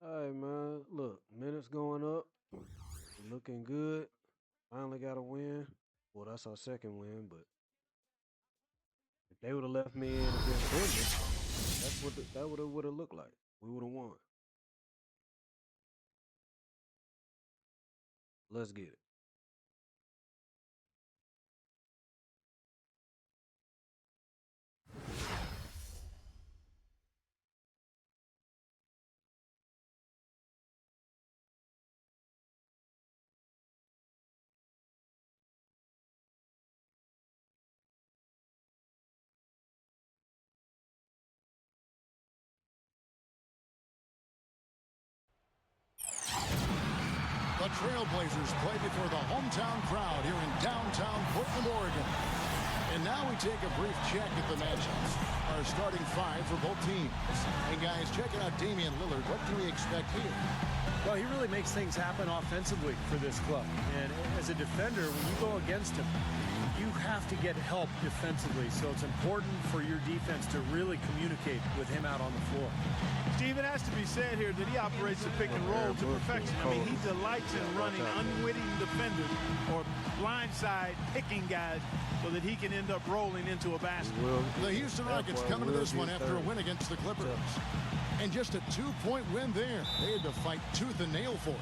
All right, man. Look, minutes going up. Looking good. Finally got a win. Well, that's our second win, but if they would have left me in against Denver, that would have looked like. We would have won. Let's get it. The Trailblazers play before the hometown crowd here in downtown Portland, Oregon. And now we take a brief check at the matchups. Our starting five for both teams. And guys, checking out Damian Lillard, what can we expect here? Well, he really makes things happen offensively for this club. And as a defender, when you go against him, you have to get help defensively. So it's important for your defense to really communicate with him out on the floor. Steve, it has to be said here that he operates the pick and roll to perfection. I mean, he delights in running unwitting defenders or blindside picking guys so that he can end up rolling into a basket. The Houston Rockets coming to this one after a win against the Clippers. And just a 2-point win there. They had to fight tooth and nail for it.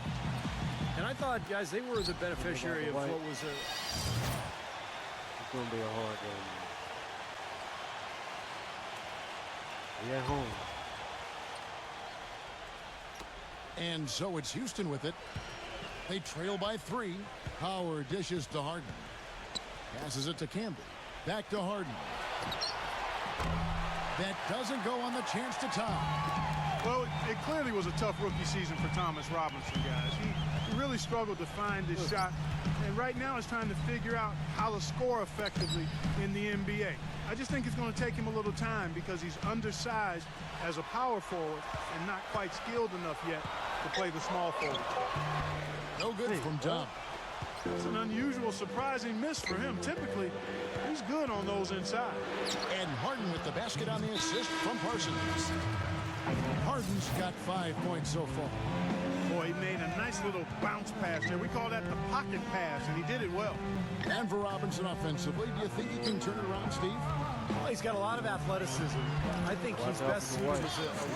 And I thought, guys, they were the beneficiary of what was a... It's going to be a hard game. We at home. And so it's Houston with it. They trail by 3. Howard dishes to Harden. Passes it to Campbell. Back to Harden. That doesn't go on the chance to tie. Well, it clearly was a tough rookie season for Thomas Robinson, guys. He really struggled to find his shot, and right now he's trying to figure out how to score effectively in the NBA. I just think it's going to take him a little time because he's undersized as a power forward and not quite skilled enough yet to play the small forward. No good from Tom. It's an unusual, surprising miss for him. Typically, he's good on those inside. And Harden with the basket on the assist from Parsons. Harden's got 5 points so far. Boy, he made a nice little bounce pass there. We call that the pocket pass, and he did it well. And for Robinson offensively, do you think he can turn it around, Steve? Well, he's got a lot of athleticism. I think he's best suited as a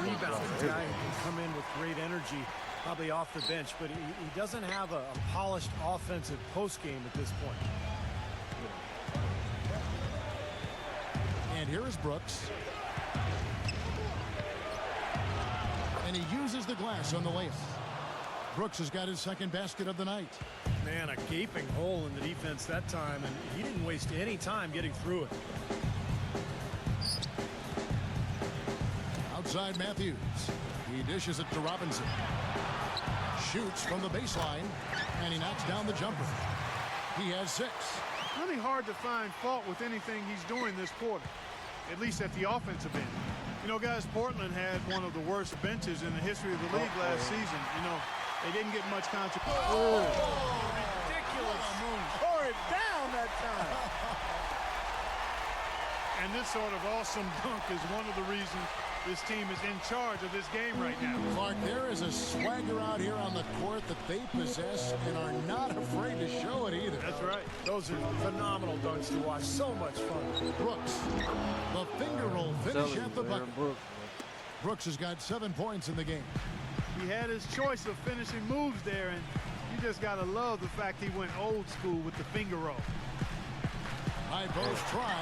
rebounder, a guy who can come in with great energy, probably off the bench, but he doesn't have a polished offensive post game at this point. And here is Brooks. And he uses the glass on the layup. Brooks has got his second basket of the night. Man, a gaping hole in the defense that time, and he didn't waste any time getting through it. Outside Matthews. He dishes it to Robinson. Shoots from the baseline, and he knocks down the jumper. He has 6. Really hard to find fault with anything he's doing this quarter, at least at the offensive end. You know, guys, Portland had one of the worst benches in the history of the league last season. You know, they didn't get much contribution. Oh, ridiculous. Tore it down that time. And this sort of awesome dunk is one of the reasons this team is in charge of this game right now. Clark, there is a swagger out here on the court that they possess and are not afraid to show it either. That's right. Those are phenomenal dunks to watch. So much fun. Brooks, the finger roll finish at the bucket. Brooks has got 7 points in the game. He had his choice of finishing moves there, and you just got to love the fact he went old school with the finger roll. High post try,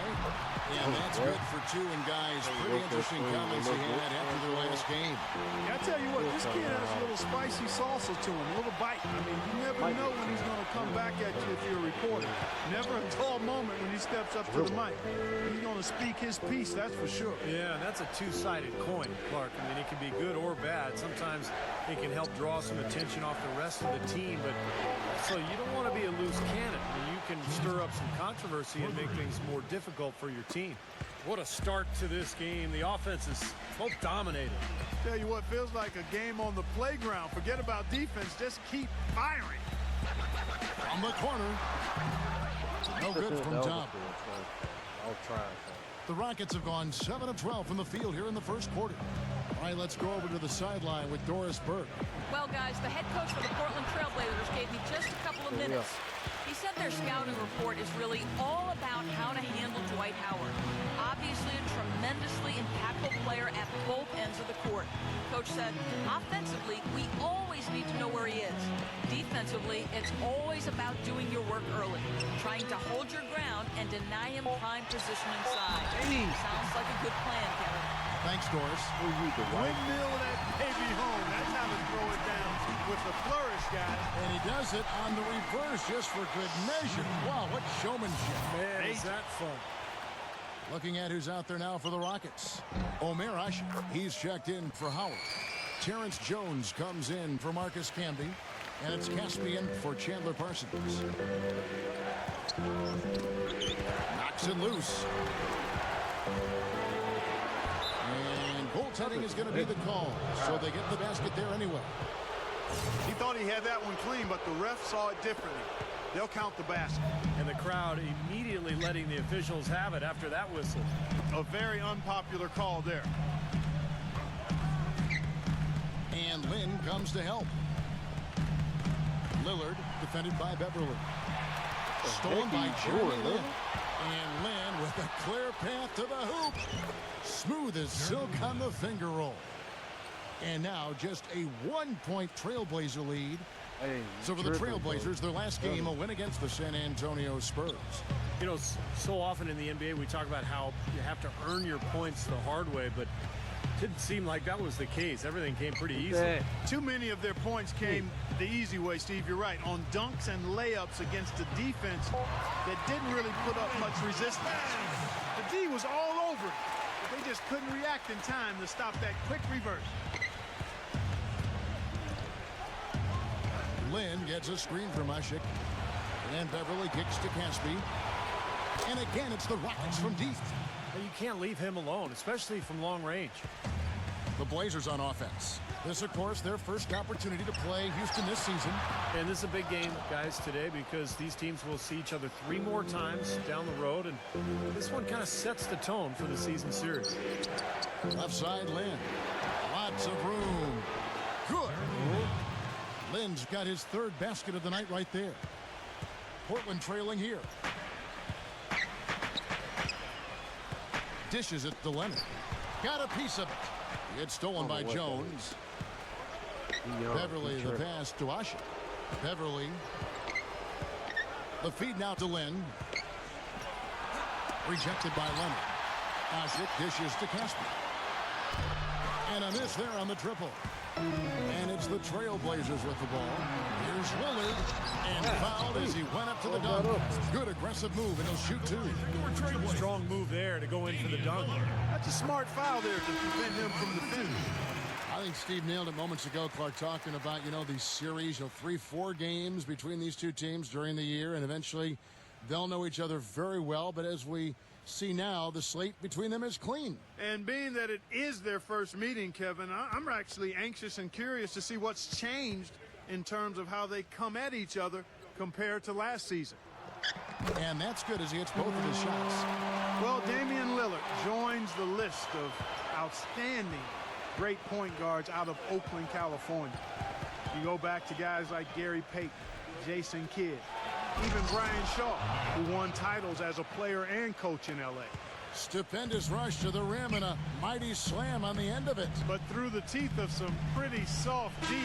and that's good for 2. And guys, pretty interesting comments he had after their last game. I tell you what, this kid has a little spicy salsa to him, a little bite. I mean, you never know when he's going to come back at you if you're a reporter. Never a dull moment when he steps up to the mic. He's going to speak his piece, that's for sure. Yeah, that's a two-sided coin, Clark. I mean, it can be good or bad. Sometimes it can help draw some attention off the rest of the team, but so you don't want to be a loose cannon. I mean, you can stir up some controversy and make things more difficult for your team. What a start to this game. The offense is so dominated. Tell you what, feels like a game on the playground. Forget about defense, just keep firing. From the corner. No good from Tom. I'll try. The Rockets have gone 7 of 12 from the field here in the first quarter. All right, let's go over to the sideline with Doris Burke. Well, guys, the head coach for the Portland Trailblazers gave me just a couple of minutes. He said their scouting report is really all about how to handle Dwight Howard. Obviously a tremendously impactful player at both ends of the court. Coach said, offensively, we always need to know where he is. Defensively, it's always about doing your work early, trying to hold your ground and deny him prime position inside. Sounds like a good plan, Kevin. Thanks, Doris. Windmill that baby home. That's how to throw it down with the flourish, guys. And he does it on the reverse just for good measure. Wow, what showmanship. Man, is that fun. Looking at who's out there now for the Rockets. Omer Asher, he's checked in for Howard. Terrence Jones comes in for Marcus Camby. And it's Caspian for Chandler Parsons. Knocks it loose. And goaltending is going to be the call. So they get the basket there anyway. He thought he had that one clean, but the ref saw it differently. They'll count the basket. And the crowd immediately letting the officials have it after that whistle. A very unpopular call there. And Lynn comes to help. Lillard defended by Beverly. Stolen by Jeremy Lin. And Lynn with a clear path to the hoop. Smooth as silk on the finger roll. And now just a 1-point Trailblazer lead. So for the Trailblazers, their last game, a win against the San Antonio Spurs. You know, so often in the NBA, we talk about how you have to earn your points the hard way, but it didn't seem like that was the case. Everything came pretty easy. Too many of their points came the easy way, Steve. You're right. On dunks and layups against a defense that didn't really put up much resistance. The D was all over it. But they just couldn't react in time to stop that quick reverse. Lynn gets a screen from Ashik. And Beverly kicks to Caspi. And again, it's the Rockets from deep. You can't leave him alone, especially from long range. The Blazers on offense. This, of course, their first opportunity to play Houston this season. And this is a big game, guys, today, because these teams will see each other 3 more times down the road, and this one kind of sets the tone for the season series. Left side, Lynn. Lots of room. Good. Lynn's got his 3rd basket of the night right there. Portland trailing here. Dishes it to Leonard. Got a piece of it. It's stolen by Jones. Beverly the pass to Asha. Beverly. The feed now to Lynn. Rejected by Leonard. Asha dishes to Casper. And a miss there on the triple. And it's the Trailblazers with the ball. Here's Lillard. And fouled as he went up to the dunk. Good aggressive move, and he'll shoot 2. Strong move there to go in for the dunk. That's a smart foul there to prevent him from the finish. I think Steve nailed it moments ago, Clark, talking about, these series, 3-4 games between these two teams during the year, and eventually they'll know each other very well. But as we see now, the slate between them is clean. And being that it is their first meeting, Kevin, I'm actually anxious and curious to see what's changed in terms of how they come at each other compared to last season. And that's good as he hits both of his shots. Well, Damian Lillard joins the list of outstanding great point guards out of Oakland, California. You go back to guys like Gary Payton, Jason Kidd, even Brian Shaw, who won titles as a player and coach in L.A. Stupendous rush to the rim and a mighty slam on the end of it. But through the teeth of some pretty soft D.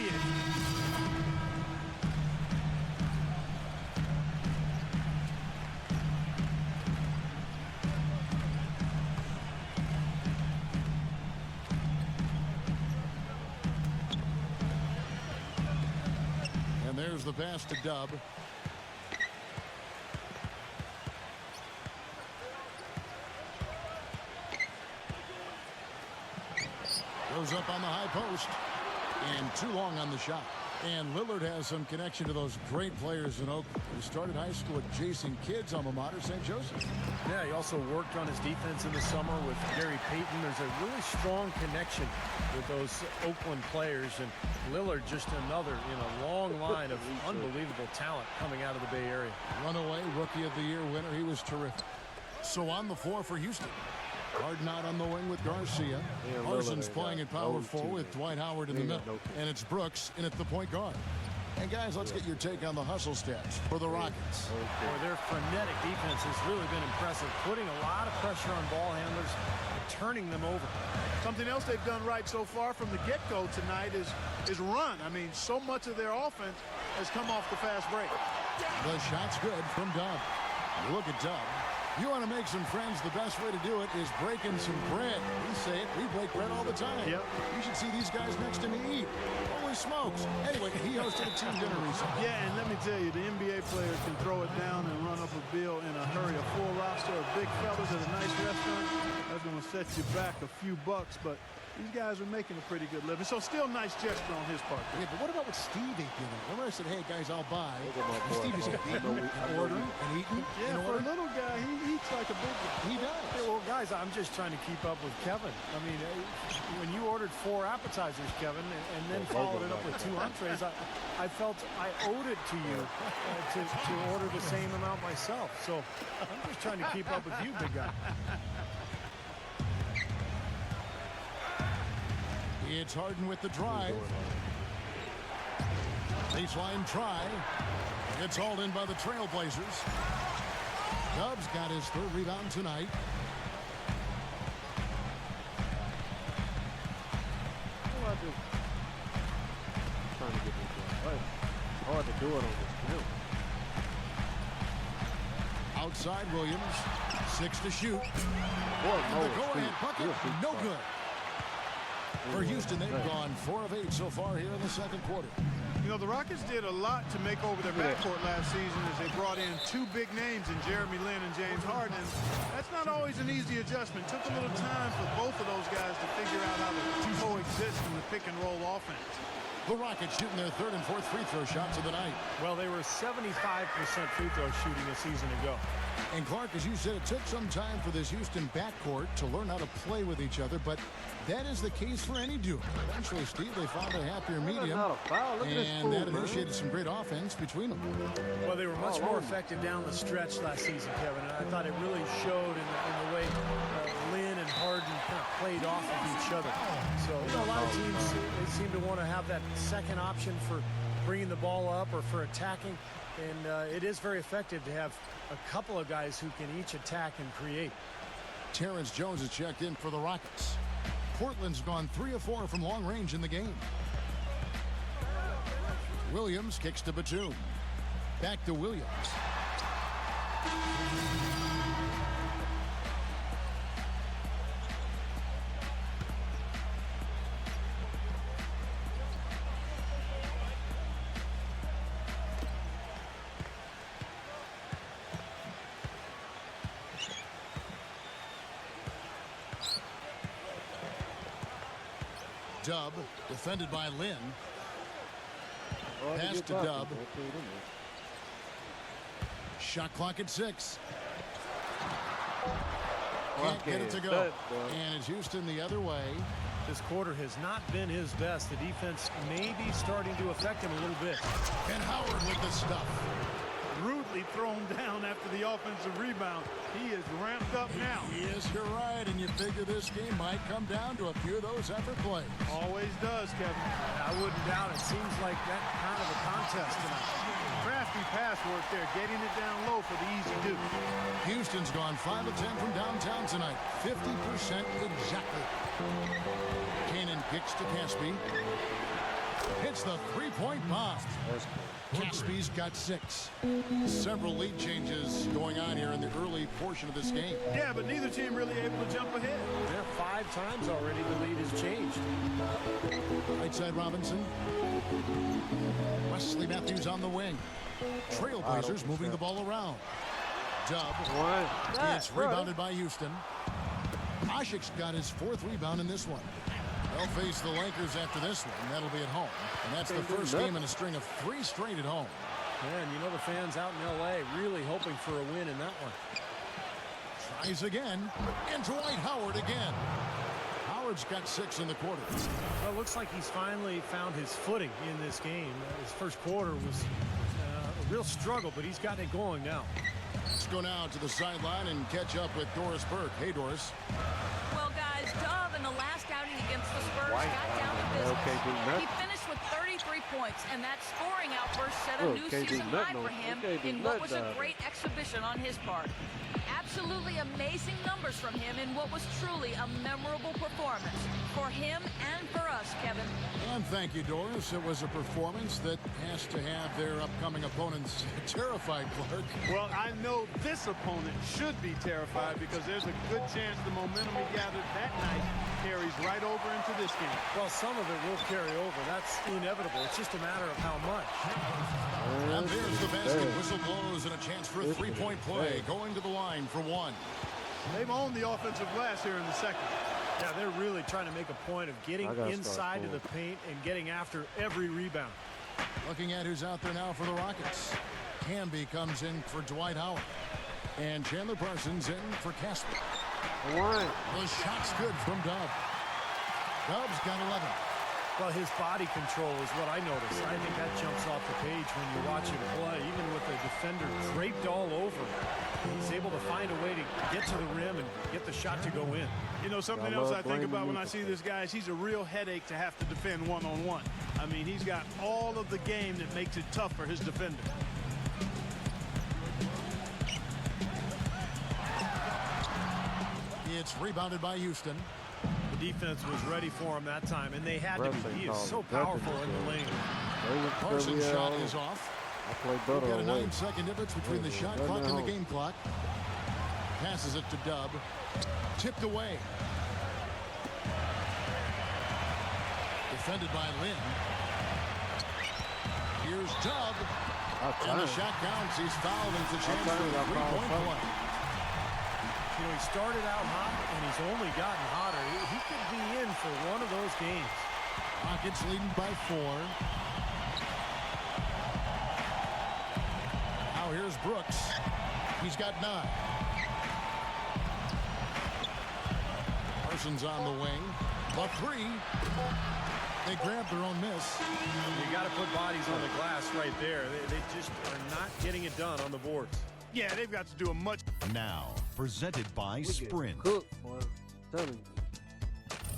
And there's the pass to Dub. Goes up on the high post. And too long on the shot. And Lillard has some connection to those great players in Oakland. He started high school at Jason Kidd's alma mater, St. Joseph. Yeah, he also worked on his defense in the summer with Gary Payton. There's a really strong connection with those Oakland players. And Lillard just another in a long line of unbelievable talent coming out of the Bay Area. Runaway Rookie of the Year winner. He was terrific. So on the floor for Houston. Harden out on the wing with Garcia. Parsons playing at power forward with Dwight Howard in the middle. And it's Brooks in at the point guard. And guys, let's get your take on the hustle stats for the Rockets. Boy, their frenetic defense has really been impressive, putting a lot of pressure on ball handlers and turning them over. Something else they've done right so far from the get-go tonight is run. I mean, so much of their offense has come off the fast break. The shot's good from Dub. Look at Dub. You want to make some friends, the best way to do it is breaking some bread. We say it, we break bread all the time. Yep. You should see these guys next to me eat. Holy smokes. Anyway, he hosted a team dinner recently. Yeah, and let me tell you, the NBA players can throw it down and run up a bill in a hurry. A full roster of big fellas at a nice restaurant, that's going to set you back a few bucks, but these guys are making a pretty good living. So still nice gesture on his part. Yeah, but what about what Steve ate dinner? Remember I said, hey, guys, I'll buy. And Steve is ordering and eating. Yeah, for a little guy, he eats like a big guy. He does. Yeah, well, guys, I'm just trying to keep up with Kevin. I mean, when you ordered 4 appetizers, Kevin, and then followed it up with 2 entrees, I felt I owed it to you to order the same amount myself. So I'm just trying to keep up with you, big guy. It's Harden with the drive. Baseline try. It's hauled in by the Trailblazers. Dub's got his 3rd rebound tonight. Trying to get this right. Hard to do it on this field. Outside Williams. 6 to shoot. Boy, The go-ahead bucket, no good. For Houston, they've gone 4 of 8 so far here in the 2nd quarter. You know, the Rockets did a lot to make over their backcourt last season as they brought in 2 big names in Jeremy Lin and James Harden. And that's not always an easy adjustment. Took a little time for both of those guys to figure out how to coexist in the pick-and-roll offense. The Rockets shooting their 3rd and 4th free throw shots of the night. Well, they were 75% free throw shooting a season ago. And Clark, as you said, it took some time for this Houston backcourt to learn how to play with each other, but that is the case for any duo. Eventually, Steve, they found a happier medium, and that initiated some great offense between them. Well, they were much more effective down the stretch last season, Kevin, and I thought it really showed in the way Lin and Harden kind of played off of each other. So, you know, a lot of teams, they seem to want to have that second option for bringing the ball up or for attacking, and it is very effective to have a couple of guys who can each attack and create. Terrence Jones has checked in for the Rockets. Portland's gone 3 of 4 from long range in the game. Williams kicks to Batum. Back to Williams. Dub, defended by Lin. Pass to Dub. Shot clock at 6. Can't get it to go. And it's Houston the other way. This quarter has not been his best. The defense may be starting to affect him a little bit. And Howard with the stuff. Rudely thrown down after the offensive rebound. He is ramped up now. Yes, you're right, and you figure this game might come down to a few of those effort plays. Always does, Kevin. I wouldn't doubt it. Seems like that kind of a contest tonight. Crafty pass work there, getting it down low for the easy do. Houston's gone 5 of 10 from downtown tonight. 50% exactly. Cannon kicks to Caspi. Hits the three-point bomb. Caspi's got 6. Several lead changes going on here in the early portion of this game. Yeah, but neither team really able to jump ahead. There 5 times already the lead has changed. Right side Robinson. Wesley Matthews on the wing. Trailblazers moving the ball around. Dub. It's rebounded by Houston. Ashik's got his 4th rebound in this one. They'll face the Lakers after this one. That'll be at home. And that's the first game in a string of 3 straight at home. Yeah, and you know the fans out in L.A. really hoping for a win in that one. Tries again. And Dwight Howard again. Howard's got 6 in the quarter. Well, it looks like he's finally found his footing in this game. His first quarter was a real struggle, but he's got it going now. go now to the sideline and catch up with Doris Burke. Hey, Doris. Well, guys, Dove in the last outing against the Spurs got down to business. He finished with 33 points, and that scoring outburst set a new season high for him in what was a great exhibition on his part. Absolutely amazing numbers from him in what was truly a memorable performance for him and for us, Kevin. And thank you, Doris. It was a performance that has to have their upcoming opponents terrified, Clark. Well, I know this opponent should be terrified because there's a good chance the momentum he gathered that night carries right over into this game. Well, some of it will carry over. That's inevitable. It's just a matter of how much. And there's the basket. Whistle blows and a chance for a three-point play. Going to the line for one. They've owned the offensive glass here in the second. Yeah, they're really trying to make a point of getting inside to the paint and getting after every rebound. Looking at who's out there now for the Rockets. Camby comes in for Dwight Howard. And Chandler Parsons in for Casper. The shot's good from Dove. Dove's got 11. Well, his body control is what I notice. I think that jumps off the page when you watch him play, even with the defender draped all over him. He's able to find a way to get to the rim and get the shot to go in. You know, something else I think about when I see this guy is he's a real headache to have to defend one-on-one. I mean, he's got all of the game that makes it tough for his defender. It's rebounded by Houston. The defense was ready for him that time, and they had to be. He is so powerful in the lane. Parsons' shot is off. We've got a 9-second difference between the shot clock and the game clock. Passes it to Dub. Tipped away. Defended by Lynn. Here's Dub. And the shot counts. He's fouled, and it's a chance for a three-point play. You know, he started out hot, and he's only gotten hotter. He could be in for one of those games. Rockets leading by 4. Now here's Brooks. He's got 9. Parsons on the wing. The 3. They grabbed their own miss. You got to put bodies on the glass right there. They just are not getting it done on the boards. Yeah, they've got to do a much. Now, presented by Sprint.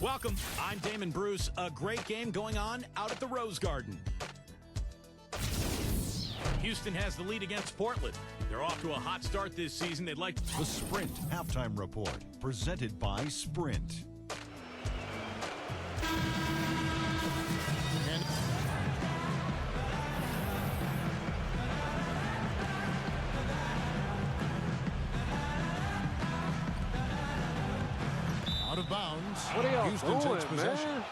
Welcome, I'm Damon Bruce. A great game going on out at the Rose Garden. Houston has the lead against Portland. They're off to a hot start this season. They'd like The Sprint Halftime Report, presented by Sprint. And out of bounds. What are y'all Houston doing, takes possession. man?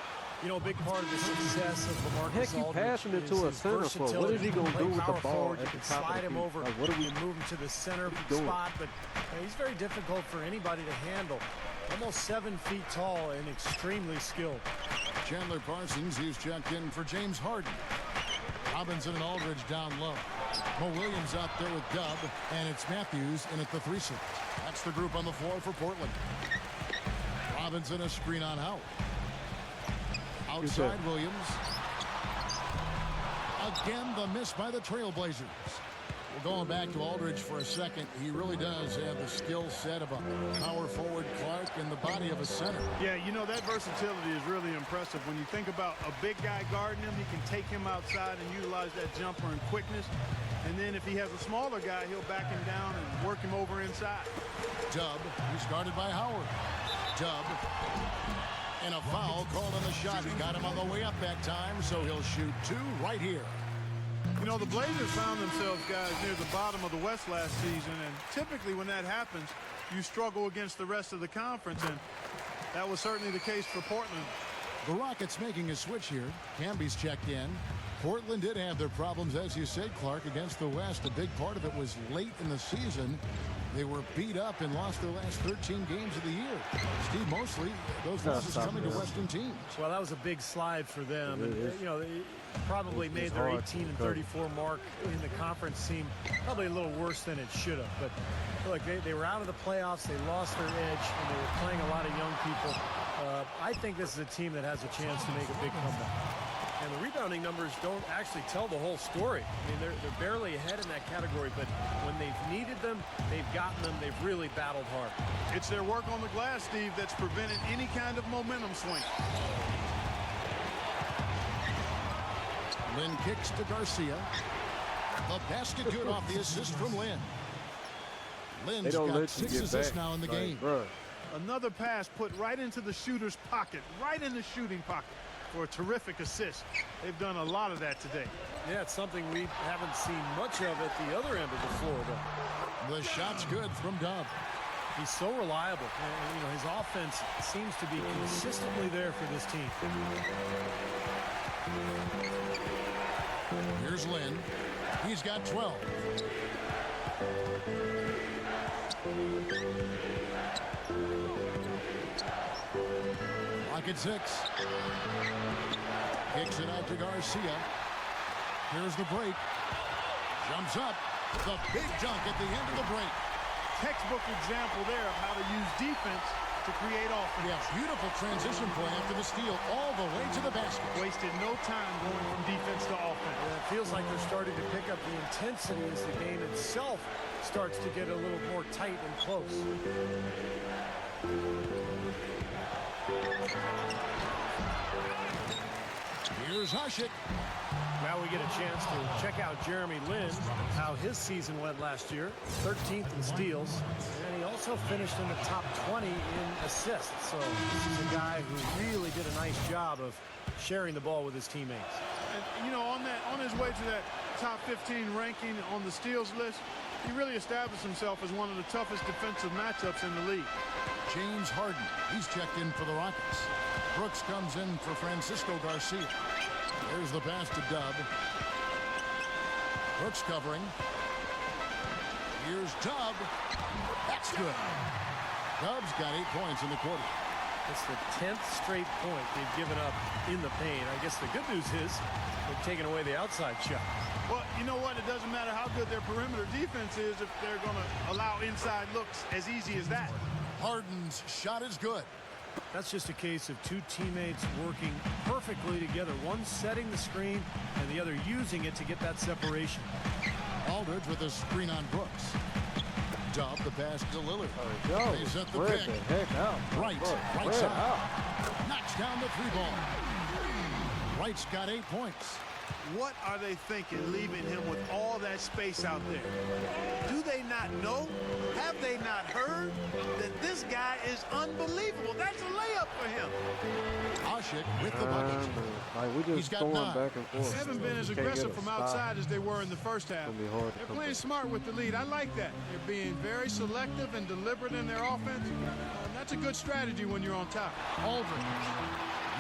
You know, a big part of the success of LaMarcus Heck, you Aldridge passing it is to a his center for? What versatility. is he gonna Play do with the power ball forward. at You the can top of slide the him key? over. Like, what are we You move him to the center doing? spot, but he's very difficult for anybody to handle. Almost 7 feet tall and extremely skilled. Chandler Parsons, he's checked in for James Harden. Robinson and Aldridge down low. Mo Williams out there with Dub, and it's Matthews in at the 3 slot. That's the group on the floor for Portland. Robinson a screen on Howard. Outside Williams. Again, the miss by the Trailblazers. Well, going back to Aldridge for a second, he really does have the skill set of a power forward Clark and the body of a center. Yeah, you know, that versatility is really impressive. When you think about a big guy guarding him, he can take him outside and utilize that jumper and quickness. And then if he has a smaller guy, he'll back him down and work him over inside. Dub, he's guarded by Howard. Dub, and a foul called on the shot. He got him on the way up that time, so he'll shoot 2 right here. You know, the Blazers found themselves, guys, near the bottom of the West last season, and typically when that happens, you struggle against the rest of the conference, and that was certainly the case for Portland. The Rockets making a switch here. Camby's checked in. Portland did have their problems, as you said, Clark, against the West. A big part of it was late in the season. They were beat up and lost their last 13 games of the year. Steve, mostly those losses coming to Western teams. Well, that was a big slide for them. And, you know, they probably made their 18 and 34 mark in the conference seem probably a little worse than it should have. But look, they were out of the playoffs. They lost their edge, and they were playing a lot of young people. I think this is a team that has a chance to make a big comeback. And the rebounding numbers don't actually tell the whole story. I mean, they're barely ahead in that category, but when they've needed them, they've gotten them. They've really battled hard. It's their work on the glass, Steve, that's prevented any kind of momentum swing. Lynn kicks to Garcia. The basket good off the assist from Lynn. Lynn's got 6 assists now in the game. Bro. Another pass put right into the shooter's pocket, right in the shooting pocket for a terrific assist. They've done a lot of that today. Yeah, it's something we haven't seen much of at the other end of the floor, though. The shot's good from Dub. He's so reliable. And, you know, his offense seems to be consistently there for this team. Here's Lynn. He's got 12. Lock at 6. Kicks it out to Garcia. Here's the break. Jumps up. The big dunk at the end of the break. Textbook example there of how to use defense to create offense. Yeah, beautiful transition play after the steal all the way to the basket. Wasted no time going from defense to offense. Yeah, it feels like they're starting to pick up the intensity as the game itself starts to get a little more tight and close. Here's Hasek. Now we get a chance to check out Jeremy Lin, how his season went last year. 13th in steals, and he also finished in the top 20 in assists. So this is a guy who really did a nice job of sharing the ball with his teammates. And, you know, on his way to that top 15 ranking on the steals list, he really established himself as one of the toughest defensive matchups in the league. James Harden, he's checked in for the Rockets. Brooks comes in for Francisco Garcia. There's the pass to Dub. Brooks covering. Here's Dub. That's good. Dub's got 8 points in the quarter. It's the 10th straight point they've given up in the paint. I guess the good news is they've taken away the outside shot. Well, you know what? It doesn't matter how good their perimeter defense is if they're going to allow inside looks as easy as that. Harden's shot is good. That's just a case of two teammates working perfectly together. One setting the screen and the other using it to get that separation. Aldridge with a screen on Brooks. Dub the pass to Lillard. They set the Spread pick. the heck out. Right Spread side. out. Knocks down the 3-ball. Wright's got 8 points. What are they thinking leaving him with all that space out there? Do they not know? Have they not heard that this guy is unbelievable? That's a layup for him. Hasek with the bucket. Like we He's just got going 9. back and forth. They haven't been as Can't get aggressive a from stop. outside as they were in the first half. It's gonna be hard to They're come playing back. smart with the lead. I like that. They're being very selective and deliberate in their offense. And that's a good strategy when you're on top. Aldridge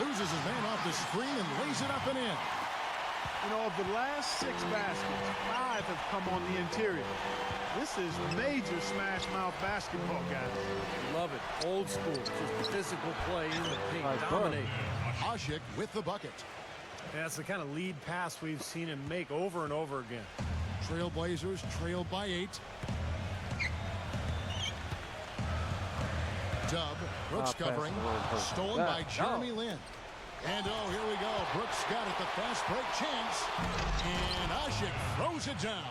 loses his man off the screen and lays it up and in. You know, of the last 6 baskets, 5 have come on the interior. This is major smash mouth basketball, guys. Love it. Old school. Just physical play in the paint. Dominate. Hasek with the bucket. And that's the kind of lead pass we've seen him make over and over again. Trailblazers trail by 8. Dub. Brooks covering. Stolen by Jeremy Lin. And oh, here we go. Brooks got it. The fast break chance. And Hasek throws it down.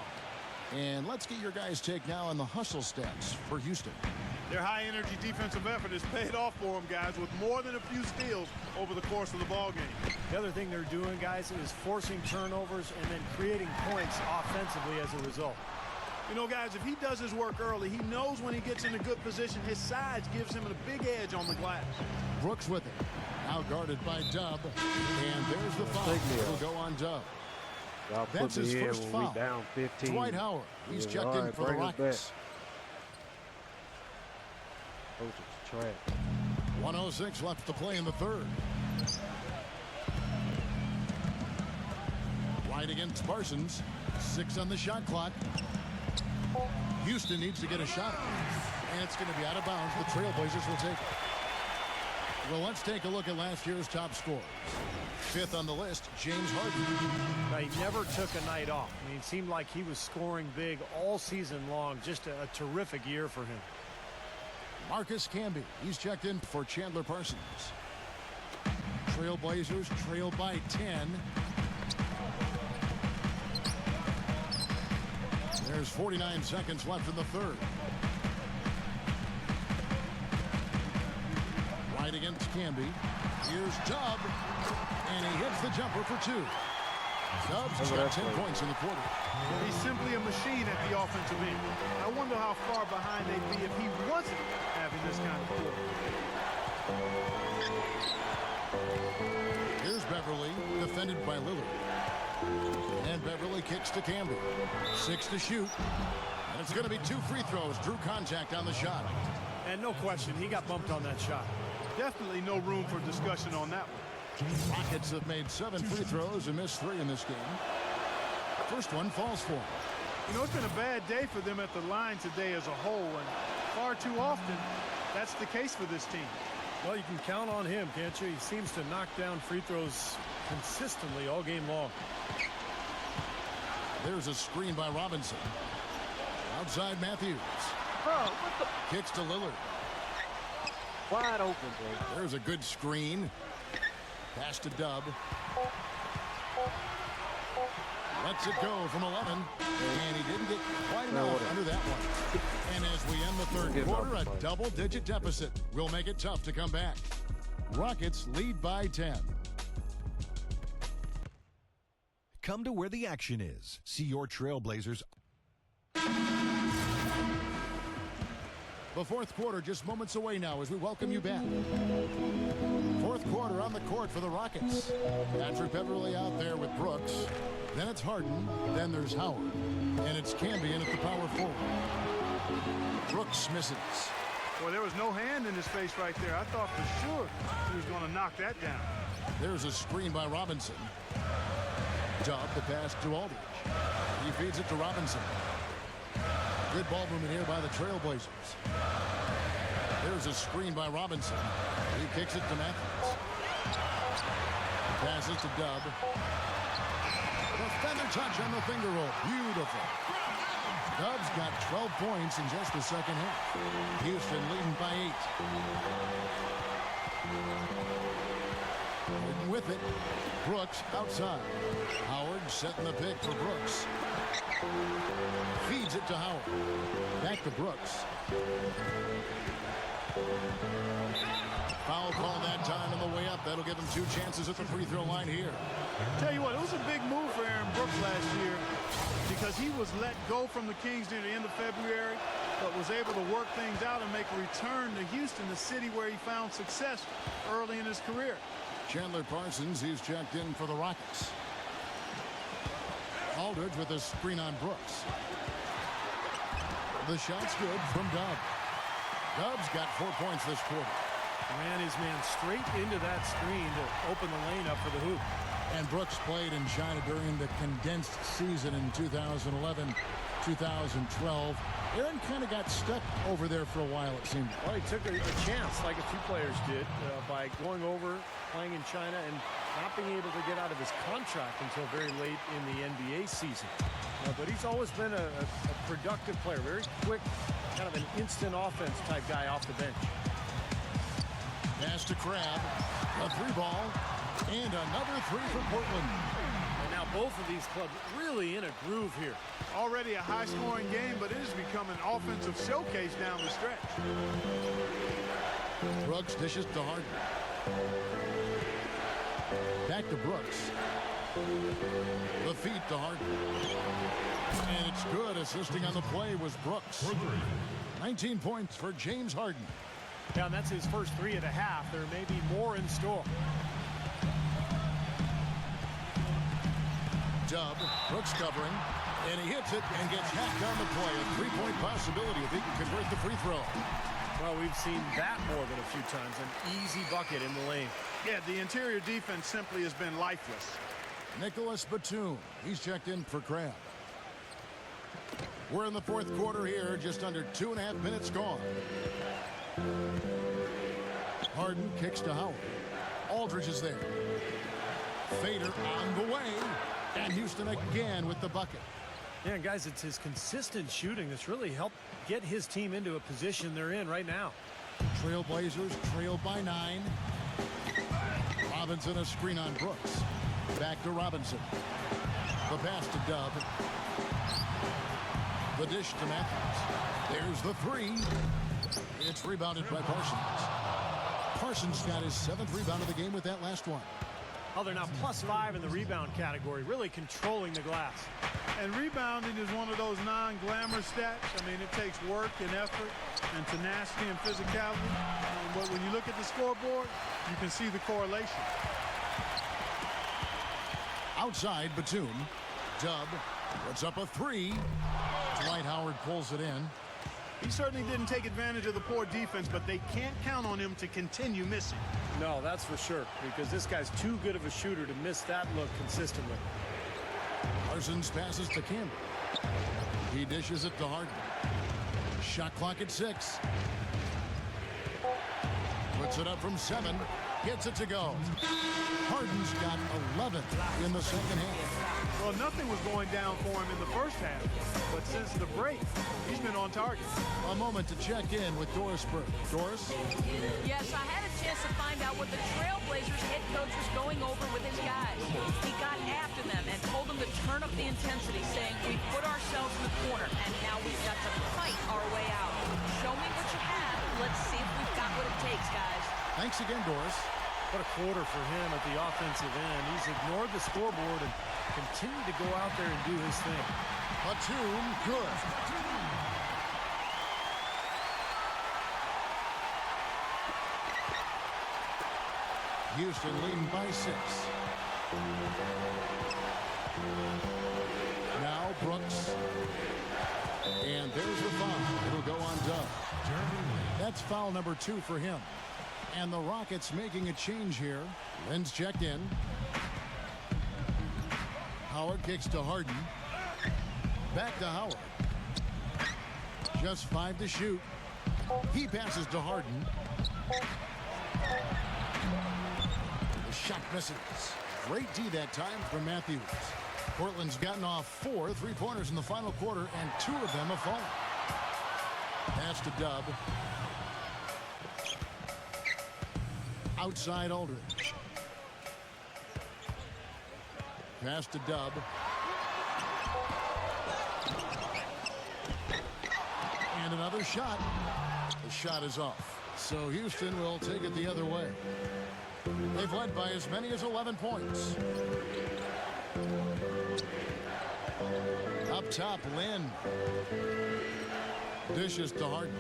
And let's get your guys' take now on the hustle stats for Houston. Their high-energy defensive effort has paid off for them, guys, with more than a few steals over the course of the ball game. The other thing they're doing, guys, is forcing turnovers and then creating points offensively as a result. You know, guys, if he does his work early, he knows when he gets in a good position, his size gives him a big edge on the glass. Brooks with it. Now guarded by Dub. And there's the foul. It'll go on Dub. That's his first foul. Down 15. Dwight Howard. He's checked in for the Rockets. Coach is trash. 1:06 left to play in the third. Right against Parsons. 6 on the shot clock. Houston needs to get a shot. And it's going to be out of bounds. The Trailblazers will take it. Well, let's take a look at last year's top scorers. 5th on the list, James Harden. Now, he never took a night off. I mean, it seemed like he was scoring big all season long. Just a terrific year for him. Marcus Camby, he's checked in for Chandler Parsons. Trailblazers trail by 10. There's 49 seconds left in the third. Right against Camby. Here's Dub, and he hits the jumper for 2. Dub's got 10 points in the quarter. He's simply a machine at the offensive end. I wonder how far behind they'd be if he wasn't having this kind of quarter. Here's Beverly, defended by Lillard. And Beverly kicks to Camby. 6 to shoot. And it's going to be 2 free throws. Drew contact on the shot. And no question, he got bumped on that shot. Definitely no room for discussion on that one. Rockets have made 7 free throws and missed 3 in this game. First one falls for them. You know, it's been a bad day for them at the line today as a whole, and far too often that's the case for this team. Well, you can count on him, can't you? He seems to knock down free throws consistently all game long. There's a screen by Robinson. Outside Matthews. Bro, what the? Kicks to Lillard. Wide open, bro. There's a good screen. Pass to Dub. Lets it go from 11. And he didn't get quite enough under that one. And as we end the third quarter, a double-digit deficit will make it tough to come back. Rockets lead by 10. Come to where the action is. See your Trailblazers. The fourth quarter just moments away now as we welcome you back. Fourth quarter on the court for the Rockets. Patrick Beverly out there with Brooks. Then it's Harden. Then there's Howard. And it's Camby at the power forward. Brooks misses. Boy, there was no hand in his face right there. I thought for sure he was going to knock that down. There's a screen by Robinson. Dub the pass to Aldridge. He feeds it to Robinson. Good ball movement here by the Trailblazers. There's a screen by Robinson. He kicks it to Matthews. Passes to Dub. The feather touch on the finger roll. Beautiful. Dub's got 12 points in just the second half. Houston leading by 8. And with it, Brooks outside. Howard setting the pick for Brooks. Feeds it to Howard. Back to Brooks. Foul call that time on the way up. That'll give him 2 chances at the free throw line here. Tell you what, it was a big move for Aaron Brooks last year because he was let go from the Kings near the end of February, but was able to work things out and make a return to Houston, the city where he found success early in his career. Chandler Parsons, he's checked in for the Rockets. Aldridge with a screen on Brooks. The shot's good from Dub. Dub's got 4 points this quarter. Ran his man straight into that screen to open the lane up for the hoop. And Brooks played in China during the condensed season in 2011, 2012. Aaron kind of got stuck over there for a while, it seemed. Well, he took a chance, like a few players did, by going over, playing in China, and not being able to get out of his contract until very late in the NBA season. But he's always been a productive player, very quick, kind of an instant offense type guy off the bench. Pass to Crabbe, a 3-ball, and another 3 for Portland. And now both of these clubs really in a groove here. Already a high-scoring game, but it has become an offensive showcase down the stretch. Brooks dishes to Harden. Back to Brooks. The feet to Harden. And it's good. Assisting on the play was Brooks. 19 points for James Harden. Yeah, and that's his first 3 of the half. There may be more in store. Dub, Brooks covering, and he hits it and gets hacked on the play. A 3-point possibility if he can convert the free throw. Well, we've seen that more than a few times. An easy bucket in the lane. Yeah, the interior defense simply has been lifeless. Nicholas Batum, he's checked in for Crabbe. We're in the fourth quarter here, just under 2.5 minutes gone. Harden kicks to Howard. Aldridge is there. Fader on the way. And Houston again with the bucket. Yeah, guys, it's his consistent shooting that's really helped get his team into a position they're in right now. Trailblazers trail by 9. Robinson, a screen on Brooks. Back to Robinson. The pass to Dub. The dish to Matthews. There's the three. It's rebounded by Parsons. Parsons got his 7th rebound of the game with that last one. Oh, they're now +5 in the rebound category, really controlling the glass. And rebounding is one of those non-glamour stats. I mean, it takes work and effort and tenacity and physicality. But when you look at the scoreboard, you can see the correlation. Outside, Batum. Dub puts up a three. Dwight Howard pulls it in. He certainly didn't take advantage of the poor defense, but they can't count on him to continue missing. No, that's for sure, because this guy's too good of a shooter to miss that look consistently. Parsons passes to Campbell. He dishes it to Harden. Shot clock at 6. Puts it up from 7. Gets it to go. Harden's got 11 in the second half. Well, nothing was going down for him in the first half, but since the break, he's been on target. A moment to check in with Doris Burke. Doris? Yes, I had a chance to find out what the Trailblazers head coach was going over with his guys. He got after them and told them to turn up the intensity, saying, we put ourselves in the corner, and now we've got to fight our way out. Show me what you have. Let's see if we've got what it takes, guys. Thanks again, Doris. What a quarter for him at the offensive end. He's ignored the scoreboard and continued to go out there and do his thing. Batum, good. Houston leading by 6. Now Brooks. And there's the foul. It'll go on Dub. That's foul number 2 for him. And the Rockets making a change here. Lynn's checked in. Howard kicks to Harden. Back to Howard. Just 5 to shoot. He passes to Harden. The shot misses. Great D that time from Matthews. Portland's gotten off 4 3-pointers in the final quarter, and 2 of them have fallen. Pass to Dub. Outside Aldridge. Pass to Dub. And another shot. The shot is off. So Houston will take it the other way. They've led by as many as 11 points. Up top, Lynn. Dishes to Harden.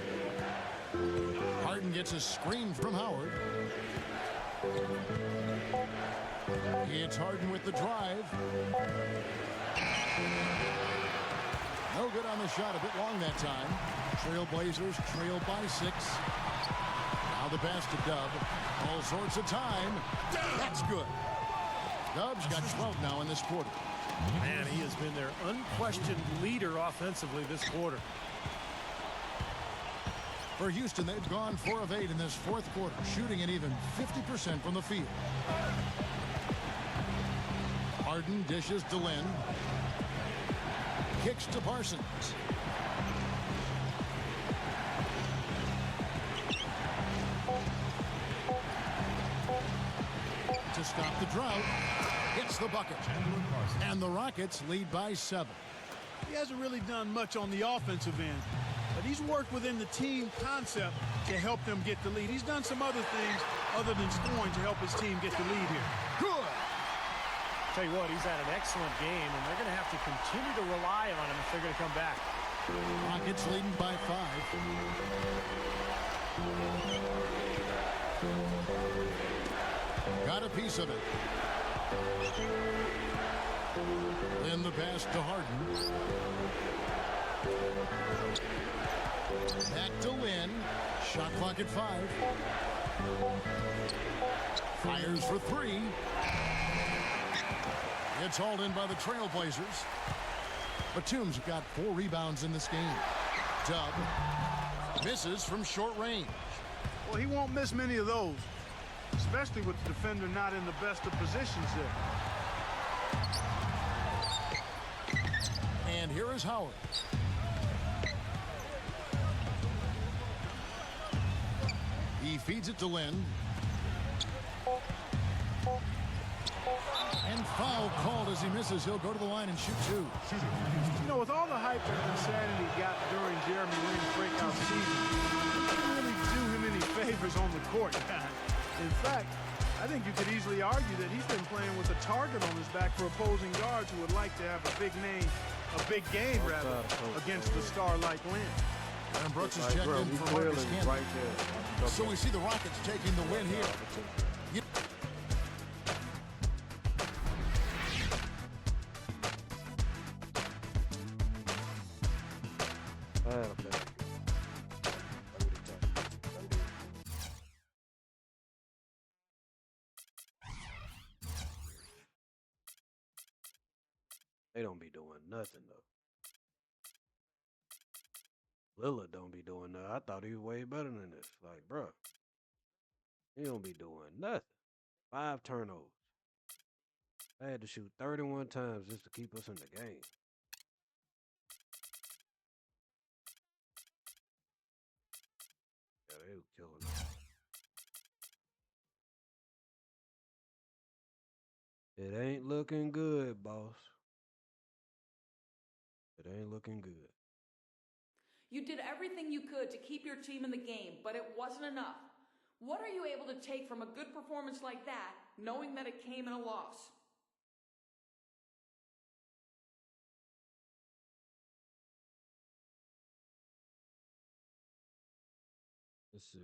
Harden gets a screen from Howard. It's Harden with the drive. No good on the shot, a bit long that time. Trailblazers trail by 6. Now the pass to Dub. All sorts of time. That's good. Dub's got 12 now in this quarter. Man, he has been their unquestioned leader offensively this quarter. For Houston, they've gone 4 of 8 in this 4th quarter, shooting at even 50% from the field. Harden dishes to Lynn. Kicks to Parsons. To stop the drought, hits the bucket. And the Rockets lead by 7. He hasn't really done much on the offensive end, but he's worked within the team concept to help them get the lead. He's done some other things other than scoring to help his team get the lead here. Good. Tell you what, he's had an excellent game, and they're going to have to continue to rely on him if they're going to come back. Rockets leading by 5. Got a piece of it. Then the pass to Harden. Back to Lynn. Shot clock at 5. Fires for 3. It's hauled in by the Trailblazers. Batum's got 4 rebounds in this game. Dub misses from short range. Well, he won't miss many of those, especially with the defender not in the best of positions there. And here is Howard. He feeds it to Lynn. And foul called as he misses. He'll go to the line and shoot 2. You know, with all the hype and insanity he got during Jeremy Lin's breakout season, it didn't really do him any favors on the court. In fact, I think you could easily argue that he's been playing with a target on his back for opposing guards who would like to have a big game rather, against the star like Lin. And Brooks is checked in for Marcus Camby. Right there. So we see the Rockets taking the win here. They don't be doing nothing though. Lillard don't be doing nothing. I thought he was way better than this. Like, bro, he don't be doing nothing. 5 turnovers. I had to shoot 31 times just to keep us in the game. Yeah, they were killing us. It ain't looking good, boss. It ain't looking good. You did everything you could to keep your team in the game, but it wasn't enough. What are you able to take from a good performance like that, knowing that it came in a loss? Let's see.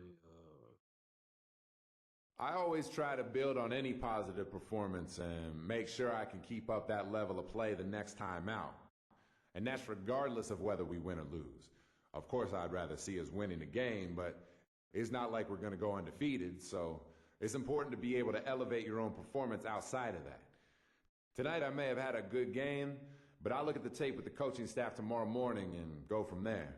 I always try to build on any positive performance and make sure I can keep up that level of play the next time out. And that's regardless of whether we win or lose. Of course, I'd rather see us winning the game, but it's not like we're going to go undefeated, so it's important to be able to elevate your own performance outside of that. Tonight I may have had a good game, but I'll look at the tape with the coaching staff tomorrow morning and go from there.